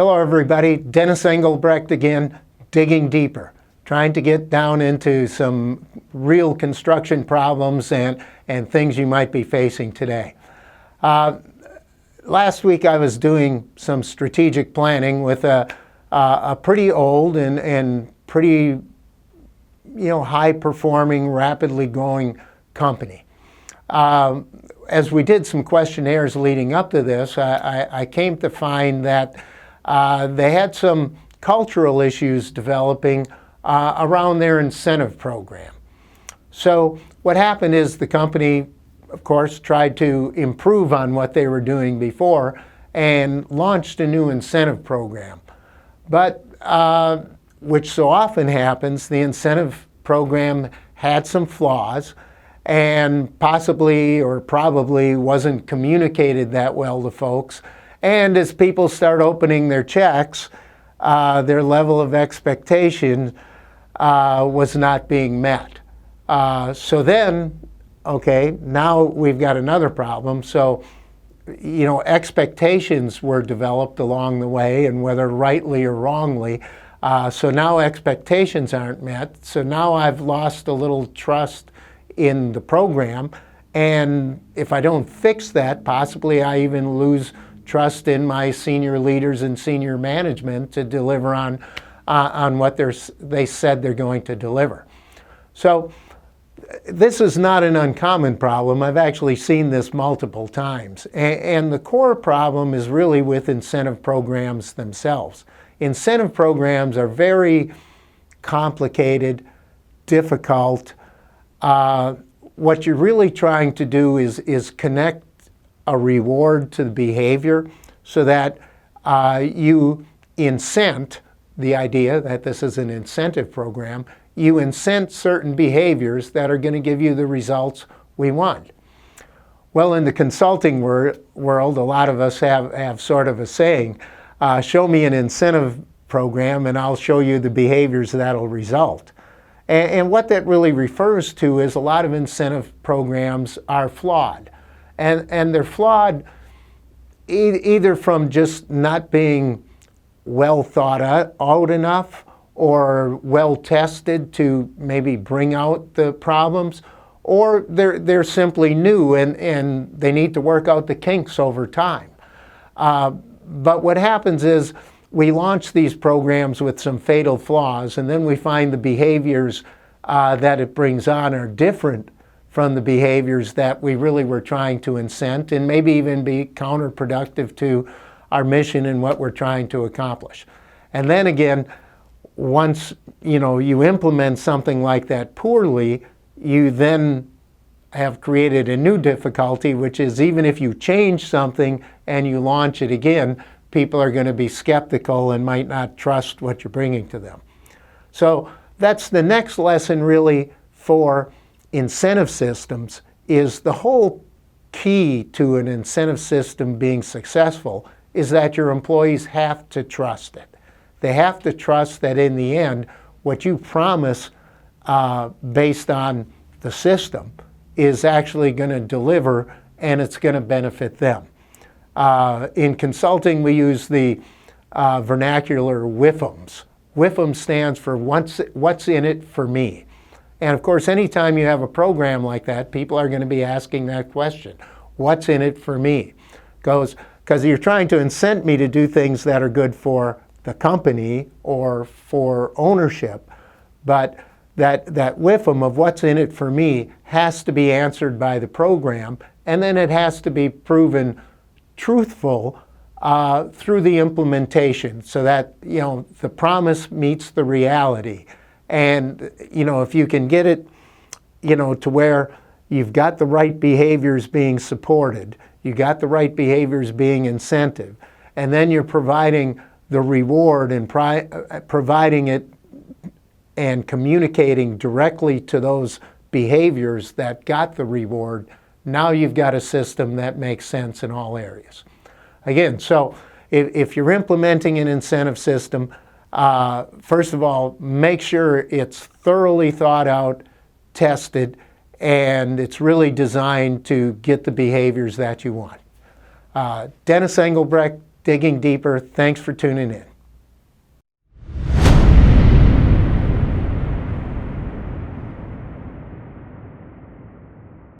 Hello everybody, Dennis Engelbrecht again, digging deeper, trying to get down into some real construction problems and things you might be facing today. Last week I was doing some strategic planning with a pretty old and pretty high performing, rapidly growing company. As we did some questionnaires leading up to this, I came to find that they had some cultural issues developing around their incentive program. So what happened is the company, of course, tried to improve on what they were doing before and launched a new incentive program. But, which so often happens, the incentive program had some flaws and possibly or probably wasn't communicated that well to folks. And as people start opening their checks, their level of expectation was not being met. So then, okay, now we've got another problem. So, expectations were developed along the way, and whether rightly or wrongly. So now expectations aren't met. So now I've lost a little trust in the program. And if I don't fix that, possibly I even lose trust in my senior leaders and senior management to deliver on what they said they're going to deliver. So this is not an uncommon problem. I've actually seen this multiple times. And the core problem is really with incentive programs themselves. Incentive programs are very complicated, difficult. What you're really trying to do is connect a reward to the behavior so that you incent the idea that this is an incentive program. You incent certain behaviors that are going to give you the results we want. Well, in the consulting world, a lot of us have sort of a saying, show me an incentive program and I'll show you the behaviors that'll result. And what that really refers to is a lot of incentive programs are flawed. And they're flawed either from just not being well thought out enough or well tested to maybe bring out the problems, or they're simply new and they need to work out the kinks over time. But what happens is we launch these programs with some fatal flaws, and then we find the behaviors that it brings on are different from the behaviors that we really were trying to incent, and maybe even be counterproductive to our mission and what we're trying to accomplish. And then again, once you implement something like that poorly, you then have created a new difficulty, which is even if you change something and you launch it again, people are going to be skeptical and might not trust what you're bringing to them. So that's the next lesson really for incentive systems, is the whole key to an incentive system being successful is that your employees have to trust it. They have to trust that in the end, what you promise based on the system is actually going to deliver and it's going to benefit them. In consulting, we use the vernacular WIFMs. WIFM stands for what's in it for me. And of course, anytime you have a program like that, people are going to be asking that question. What's in it for me? Because you're trying to incent me to do things that are good for the company or for ownership. But that WIFM of what's in it for me has to be answered by the program, and then it has to be proven truthful through the implementation so that the promise meets the reality. And if you can get it to where you've got the right behaviors being supported, you got the right behaviors being incentive, and then you're providing the reward and providing it and communicating directly to those behaviors that got the reward, now you've got a system that makes sense in all areas. Again, so if you're implementing an incentive system, first of all, make sure it's thoroughly thought out, tested, and it's really designed to get the behaviors that you want. Dennis Engelbrecht, digging deeper. Thanks for tuning in.